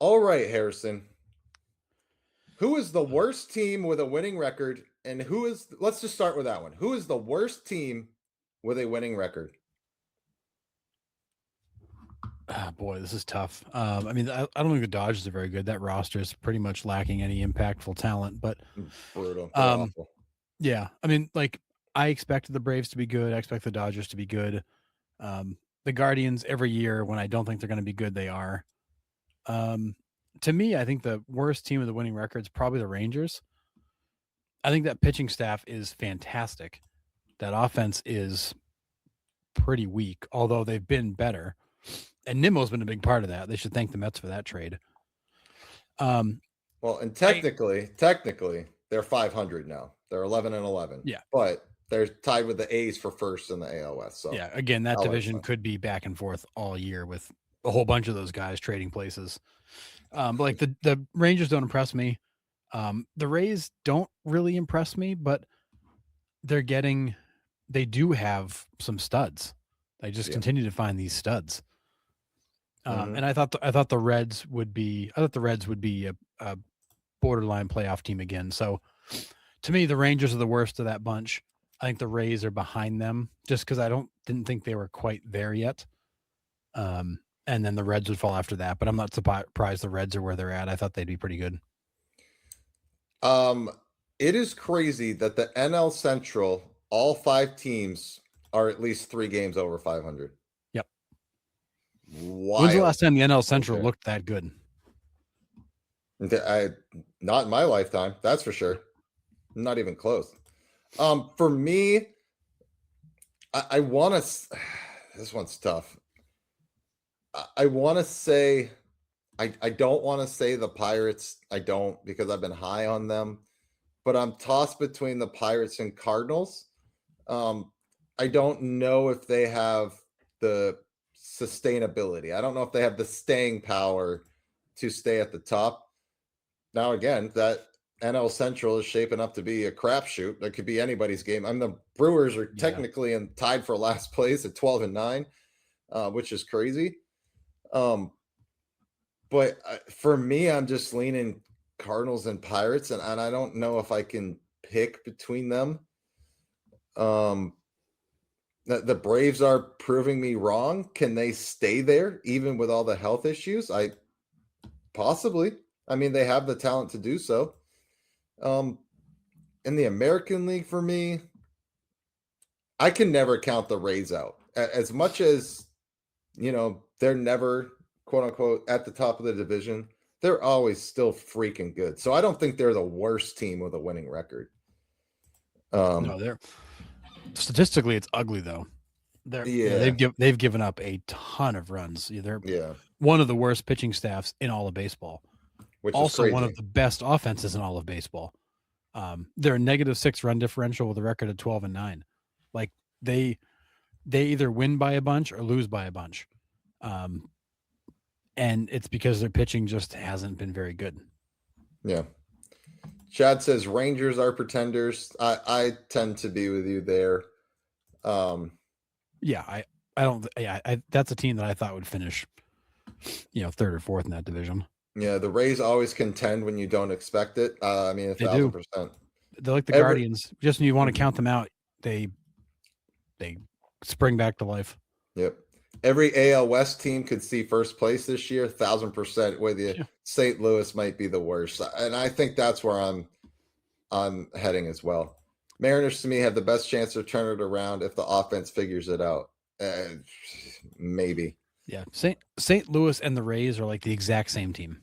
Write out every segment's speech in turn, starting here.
All right, Harrison. Who is the worst team with a winning record? And let's just start with that one. Who is the worst team with a winning record? Boy, this is tough. I mean, I don't think the Dodgers are very good. That roster is pretty much lacking any impactful talent. But Brutal. They're um, awful. yeah, I mean, like I expected the Braves to be good. I expect the Dodgers to be good. The Guardians every year when I don't think they're going to be good, they are. Um, to me, I think the worst team with the winning record is probably the Rangers. I think that pitching staff is fantastic. That offense is pretty weak, although they've been better. And Nimmo's been a big part of that. They should thank the Mets for that trade. Well, and I technically, they're 500 now. They're 11-11. Yeah, But they're tied with the A's for first in the AL West. So yeah. Again, that I'll let it division slide. could be back and forth all year with a whole bunch of those guys trading places. But like the Rangers don't impress me. The Rays don't really impress me, but they do have some studs. They just Yeah. continue to find these studs. Mhm. And I thought the Reds would be a borderline playoff team again. So to me, the Rangers are the worst of that bunch. I think the Rays are behind them just because didn't think they were quite there yet. And then the Reds would fall after that, but I'm not surprised the Reds are where they're at. I thought they'd be pretty good. Um, it is crazy that the NL Central, all 5 teams are at least 3 games over 500. Yep. When's the Wild last time the NL right Central there. looked that good? I Not in my lifetime, that's for sure. Not even close. For me, I wanna this one's tough. I wanna say I don't wanna say the Pirates. I don't because I've been high on them, but I'm tossed between the Pirates and Cardinals. Um, I don't know if they have the sustainability. I don't know if they have the staying power to stay at the top. Now, again, that NL Central is shaping up to be a crapshoot. That could be anybody's game. The Brewers are Yeah. technically tied for last place at 12-9, which is crazy. But for me, I'm just leaning Cardinals and Pirates, and I don't know if I can pick between them. Um, the Braves are proving me wrong. Can they stay there even with all the health issues? I possibly. I mean, they have the talent to do so. In the American League, for me, I can never count the Rays out. As much as they're never quote unquote at the top of the division. They're always still freaking good. So I don't think they're the worst team with a winning record. No, Um, they're statistically it's ugly though. yeah, They've given up a ton of runs. They're yeah, one of the worst pitching staffs in all of baseball. which is Also, one crazy. of the best offenses in all of baseball. They're a -6 run differential with a record of 12-9. Like they they either win by a bunch or lose by a bunch, um, and it's because their pitching just hasn't been very good. Yeah. Chad says Rangers are pretenders. I tend to be with you there. Um, Yeah, I don't. Yeah, that's a team that I thought would finish, third or fourth in that division. yeah, the Rays always contend when you don't expect it. I mean, They do. 1,000%. They're like the Every Guardians. Just when you want to Mhm. count them out, they they spring back to life. Yep. Every AL West team could see first place this year, 1,000% with you. Yeah. St. Louis might be the worst. And I think that's where I'm heading as well. Mariners to me have the best chance to turn it around if the offense figures it out. Maybe. Yeah. St. Louis and the Rays are like the exact same team.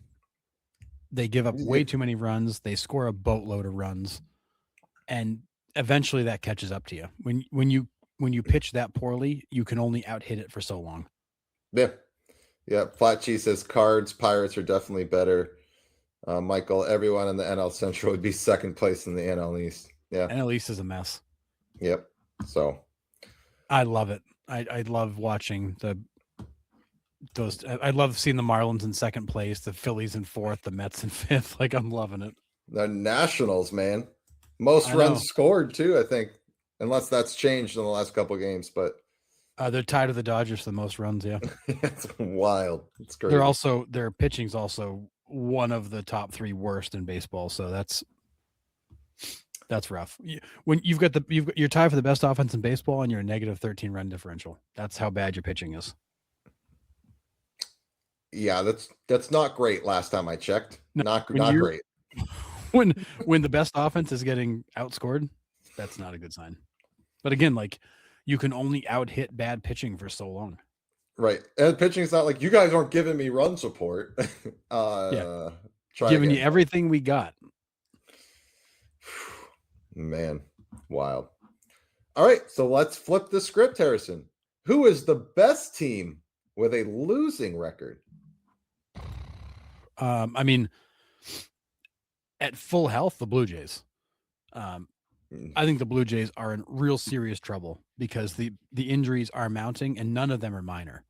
They give up way Yeah, too many runs. They score a boatload of runs, and eventually that catches up to you. When you pitch that poorly, you can only out hit it for so long. yeah. Yeah. Flat Cheese says Cards, Pirates are definitely better. Michael, everyone in the NL Central would be second place in the NL East. Yeah. And at least is a mess. Yep. So I love it. I love watching those. I love seeing the Marlins in second place, the Phillies in fourth, the Mets in fifth. Like I'm loving it. the Nationals, man, most I know. runs scored too. I think, unless that's changed in the last couple games, but They're tied to the Dodgers for the most runs. Yeah, It's wild. It's crazy. their pitching's also one of the top 3 worst in baseball. So that's rough. When you're tied for the best offense in baseball and you're a negative 13 run differential. That's how bad your pitching is. Yeah, that's not great. Last time I checked, No, not when not you're great. when the best offense is getting outscored, that's not a good sign. But again, like you can only out hit bad pitching for so long. Right, and pitching's not like you guys aren't giving me run support. Yeah. Try Giving again. you everything we got. Man, wild. All right, so let's flip the script, Harrison. Who is the best team with a losing record? I mean, at full health, the Blue Jays. I think the Blue Jays are in real serious trouble because the injuries are mounting and none of them are minor.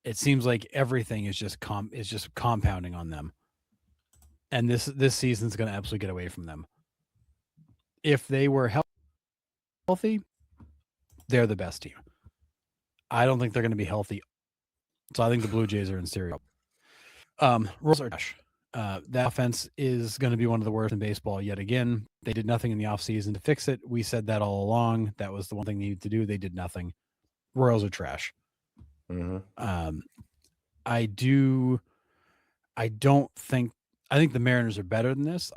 It seems like everything is just compounding on them, and this season's going to absolutely get away from them. If they were healthy, they're the best team. I don't think they're going to be healthy, so I think the Blue Jays are in serious trouble. Royals are trash. That offense is going to be one of the worst in baseball yet again. They did nothing in the offseason to fix it. We said that all along. That was the one thing they needed to do. They did nothing. Royals are trash. Mm-hmm. I think the Mariners are better than this.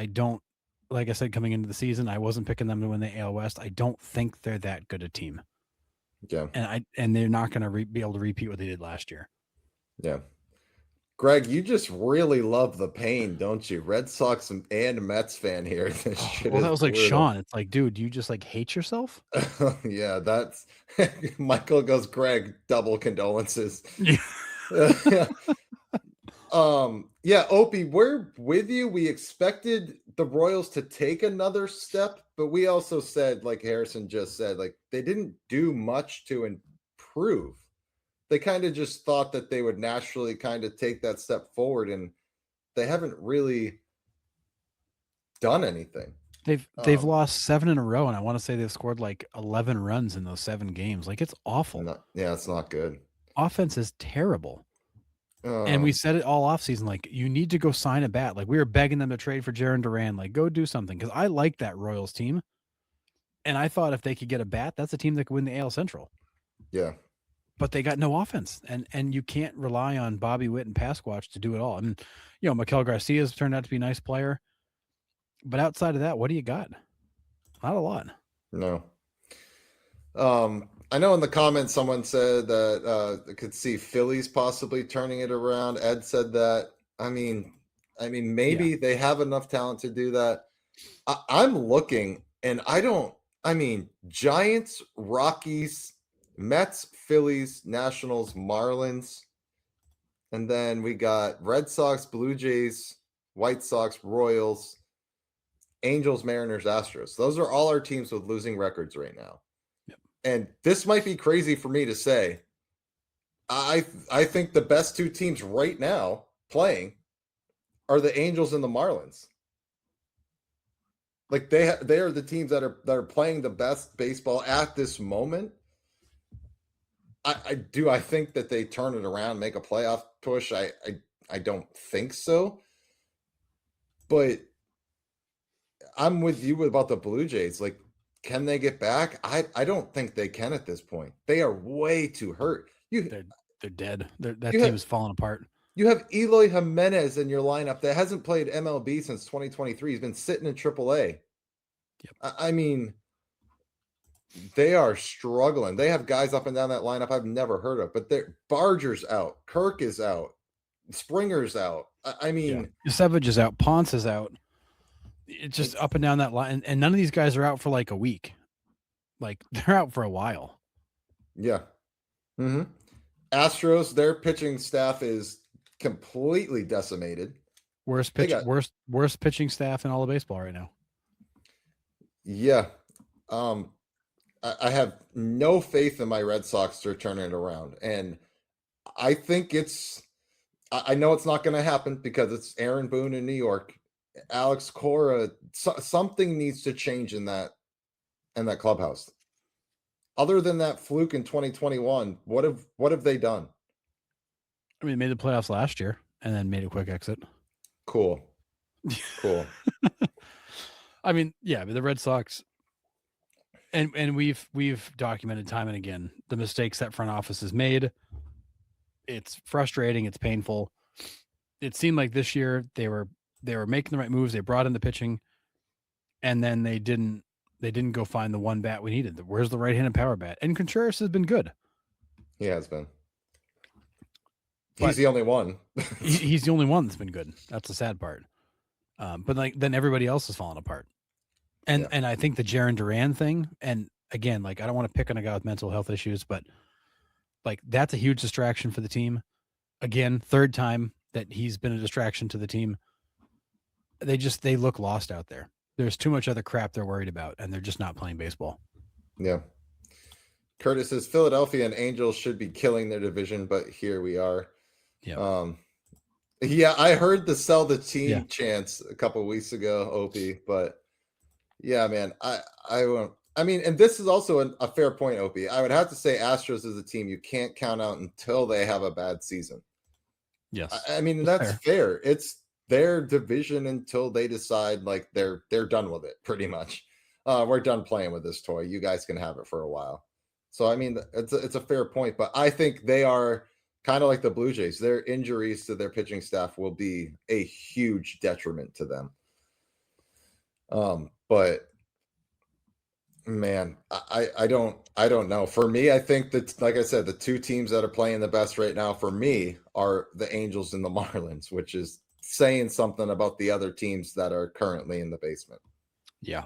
Like I said, coming into the season, I wasn't picking them to win the AL West. I don't think they're that good a team. Yeah. And they're not going to be able to repeat what they did last year. Yeah. Greg, you just really love the pain, don't you? Red Sox and Mets fan here. This shit Well, that was like brutal. Sean. It's like, dude, do you just like hate yourself? Yeah, that's Michael goes, Greg, double condolences. Yeah. Yeah, Opie, we're with you. We expected the Royals to take another step, but we also said, like Harrison just said, like they didn't do much to improve. They kind of just thought that they would naturally kind of take that step forward, and they haven't really done anything. They've lost 7 in a row, and I want to say they've scored like 11 runs in those 7 games. Like it's awful. Yeah, it's not good. Offense is terrible. And we said it all offseason, like you need to go sign a bat. Like we were begging them to trade for Jarren Duran, like go do something. Because I like that Royals team. And I thought if they could get a bat, that's a team that could win the AL Central. Yeah. But they got no offense. And you can't rely on Bobby Witt and Pasquatch to do it all. And Miguel Garcia's turned out to be a nice player. But outside of that, what do you got? Not a lot. No. I know in the comments someone said that they could see Phillies possibly turning it around. Ed said that. I mean, maybe they have enough talent to do that. I'm looking, and Giants, Rockies, Mets, Phillies, Nationals, Marlins, and then we got Red Sox, Blue Jays, White Sox, Royals, Angels, Mariners, Astros. Those are all our teams with losing records right now. And this might be crazy for me to say. I think the best 2 teams right now playing are the Angels and the Marlins. Like they are the teams that are playing the best baseball at this moment. I think that they turn it around, make a playoff push. I don't think so. But I'm with you about the Blue Jays. Like, can they get back? I don't think they can at this point. They are way too hurt. They're dead. That team is falling apart. You have Eloy Jimenez in your lineup that hasn't played MLB since 2023. He's been sitting in AAA. Yep. I mean, they are struggling. They have guys up and down that lineup I've never heard of, but Barger's out. Kirk is out. Springer's out. I mean, Savage is out. Ponce is out. It's just up and down that line, and none of these guys are out for like a week. Like they're out for a while. Yeah. Mm-hmm. Astros, their pitching staff is completely decimated. Worst pitching staff in all of baseball right now. Yeah. I have no faith in my Red Sox to turn it around, and I think I know it's not going to happen because it's Aaron Boone in New York. Alex Cora, something needs to change in that clubhouse. other than that fluke in 2021, what have they done? I mean, they made the playoffs last year and then made a quick exit. Cool. Cool. I mean, yeah, but the Red Sox, and we've documented time and again the mistakes that front office has made. It's frustrating. It's painful. It seemed like this year they were making the right moves. They brought in the pitching, and then they didn't go find the one bat we needed. Where's the right-handed power bat? And Contreras has been good. He has been. But He's the only one. he's the only one that's been good. That's the sad part. But like then everybody else has fallen apart. And Yeah. and I think the Jaron Duran thing, and again, like I don't want to pick on a guy with mental health issues, but like that's a huge distraction for the team. Again, third time that he's been a distraction to the team. They look lost out there. There's too much other crap they're worried about, and they're just not playing baseball. Yeah. Curtis says Philadelphia and Angels should be killing their division, but here we are. Yeah. Yeah, I heard the sell the team Yeah. chants a couple weeks ago, Opie, but yeah, man, I won't. I mean, and this is also a fair point, Opie. I would have to say Astros is a team you can't count out until they have a bad season. Yes. I mean, that's fair. It's their division until they decide like they're done with it, pretty much. We're done playing with this toy. You guys can have it for a while. So I mean, it's a fair point, but I think they are kind of like the Blue Jays. Their injuries to their pitching staff will be a huge detriment to them. But man, I don't know. For me, I think that, like I said, the two teams that are playing the best right now for me are the Angels and the Marlins, which is saying something about the other teams that are currently in the basement. Yeah.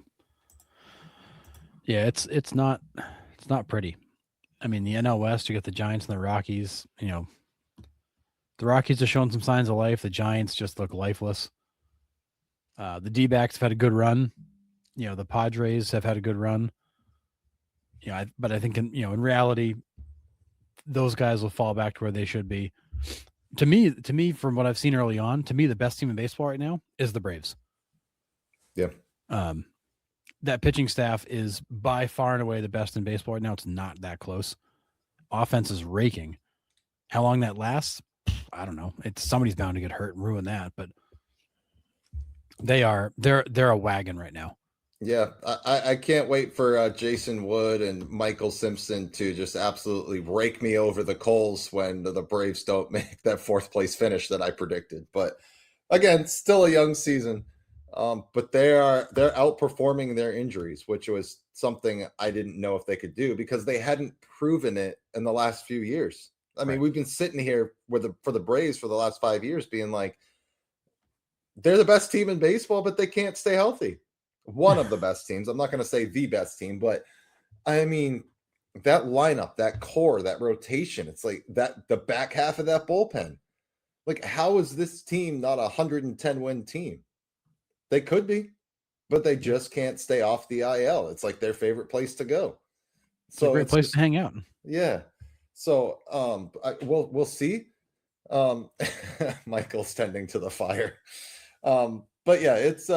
Yeah, it's not pretty. I mean, the NL West, you got the Giants and the Rockies. You know, the Rockies are showing some signs of life. The Giants just look lifeless. The D-backs have had a good run. You know, the Padres have had a good run. Yeah, but I think in reality, those guys will fall back to where they should be. To me, from what I've seen early on, to me, the best team in baseball right now is the Braves. Yeah. That pitching staff is by far and away the best in baseball right now. It's not that close. Offense is raking. How long that lasts, I don't know. Somebody's bound to get hurt and ruin that, but they're a wagon right now. Yeah, I can't wait for Jason Wood and Michael Simpson to just absolutely rake me over the coals when the Braves don't make that fourth place finish that I predicted. But again, still a young season. But they're outperforming their injuries, which was something I didn't know if they could do because they hadn't proven it in the last few years. I mean, we've been sitting here for the Braves for the last 5 years being like, they're the best team in baseball, but they can't stay healthy. One of the best teams. I'm not going to say the best team, but I mean, that lineup, that core, that rotation, it's like that the back half of that bullpen. Like, how is this team not a 110 win team? They could be, but they just can't stay off the IL. It's like their favorite place to go. So it's a great place to hang out. Yeah. So we'll see. Michael's tending to the fire. But yeah, it's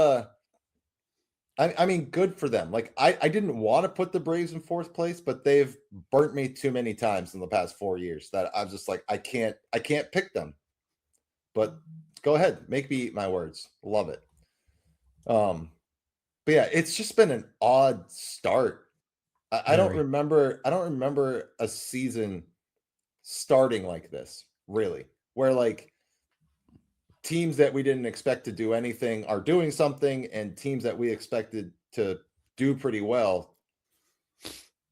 I mean, good for them. Like I didn't want to put the Braves in fourth place, but they've burnt me too many times in the past 4 years that I'm just like, I can't pick them. But go ahead, make me eat my words. Love it. But yeah, it's just been an odd start. I don't remember a season starting like this, really, where like teams that we didn't expect to do anything are doing something, and teams that we expected to do pretty well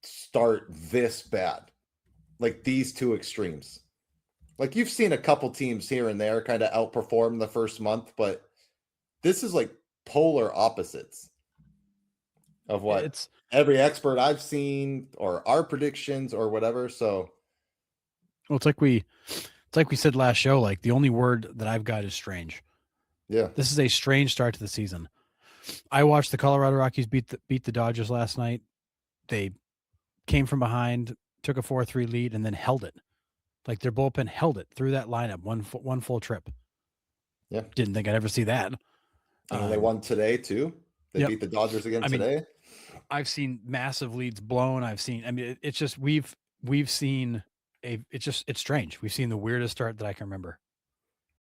start this bad. Like these two extremes. Like you've seen a couple teams here and there kind of outperform the first month, but this is like polar opposites of what It's every expert I've seen or our predictions or whatever. So well, it's like we said last show, like the only word that I've got is strange. Yeah. This is a strange start to the season. I watched the Colorado Rockies beat the Dodgers last night. They came from behind, took a 4-3 lead, and then held it. Like their bullpen held it through that lineup, one full trip. Yeah. Didn't think I'd ever see that. And they won today too. They beat the Dodgers again today. I've seen massive leads blown. I mean, it's just we've seen it's strange. We've seen the weirdest start that I can remember.